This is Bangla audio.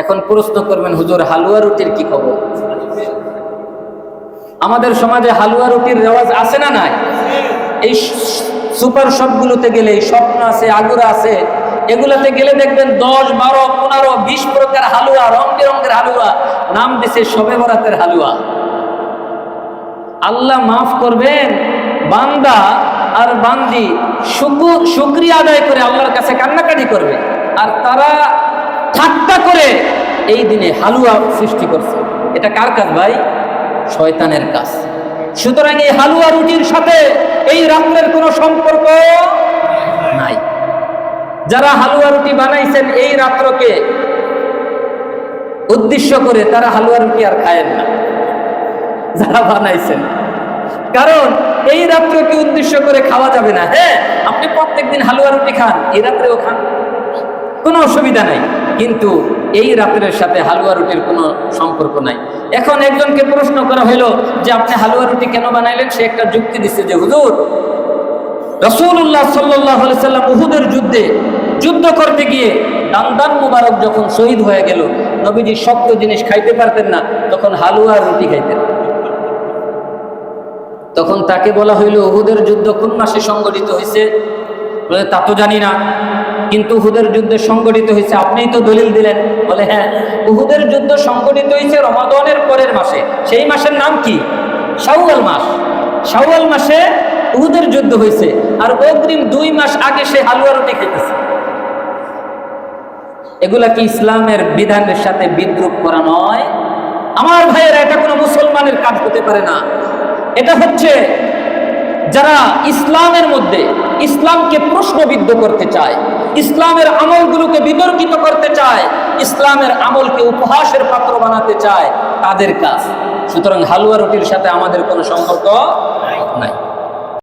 এখন প্রশ্ন করবেন, হুজুর হালুয়া রুটির কি খবর? আমাদের সমাজে হালুয়া রুটির রেওয়াজ আছে না নাই? এই সুপার শপগুলোতে গেলে, স্বপ্ন আছে, আগুরা আছে, এগুলাতে গেলে দেখবেন 10, 12, 15, 20 প্রকার হালুয়া, রং বেরঙের হালুয়া, নাম দিছে শবে বরাতের হালুয়া। আল্লাহ মাফ করবেন, বান্দা আর বান্দি শুকরিয়া আদায় করে আল্লাহর কাছে কান্নাকাটি করবে, আর তারা ঠাট্টা করে এই দিনে হালুয়া সৃষ্টি করছে। এটা কার কাজ ভাই? শয়তানের কাজ। সুতরাং এই হালুয়া রুটির সাথে এই রাত্রের কোনো সম্পর্ক নাই। যারা হালুয়া রুটি বানাইছেন এই রাত্রকে উদ্দেশ্য করে, তারা হালুয়া রুটি আর খায়েন না যারা বানাইছেন, কারণ এই রাত্রকে উদ্দেশ্য করে খাওয়া যাবে না। হ্যাঁ, আপনি প্রত্যেকদিন হালুয়া রুটি খান, এই রাত্রেও খান, কোনো অসুবিধা নাই, কিন্তু এই রাত্রের সাথে হালুয়া রুটির কোনো সম্পর্ক নাই। এখন একজনকে প্রশ্ন করা হইল যে আপনি হালুয়া রুটি কেন বানাইলেন? সে একটা যুক্তি দিচ্ছে যে হুজুর, রাসূলুল্লাহ সাল্লাল্লাহু আলাইহি সাল্লাম উহুদের যুদ্ধে যুদ্ধ করতে গিয়ে দান্দান মুবারক যখন শহীদ হয়ে গেল, নবীজি শক্ত জিনিস খাইতে পারতেন না, তখন হালুয়া রুটি খাইতেন। তখন তাকে বলা হইল, উহুদের যুদ্ধ কোন মাসে সংগঠিত হয়েছে? বলে, তা তো জানি না, কিন্তু উহুদের যুদ্ধে সংগঠিত হয়েছে, আপনিই তো দলিল দিলেন। বলে, হ্যাঁ, উহুদের যুদ্ধ সংগঠিত হয়েছে রমাদানের পরের মাসে। সেই মাসের নাম কি? শাওয়াল মাস। শাওয়াল মাসে উহুদের যুদ্ধ হয়েছে, আর অগ্রিম 2 মাস আগে সে হালুয়া রুটি খেতেছে। এগুলা কি ইসলামের বিধানের সাথে বিদ্রুপ করা নয়? আমার ভাইয়েরা, এটা কোনো মুসলমানের কাজ হতে পারে না। এটা হচ্ছে যারা ইসলামের মধ্যে ইসলামকে প্রশ্নবিদ্ধ করতে চায়, ইসলামের আমলগুলোকে বিতর্কিত করতে চায়, ইসলামের আমলকে উপহাসের পাত্র বানাতে চায়, তাদের কাজ। সুতরাং হালুয়া রুটির সাথে আমাদের কোনো সম্পর্ক নাই।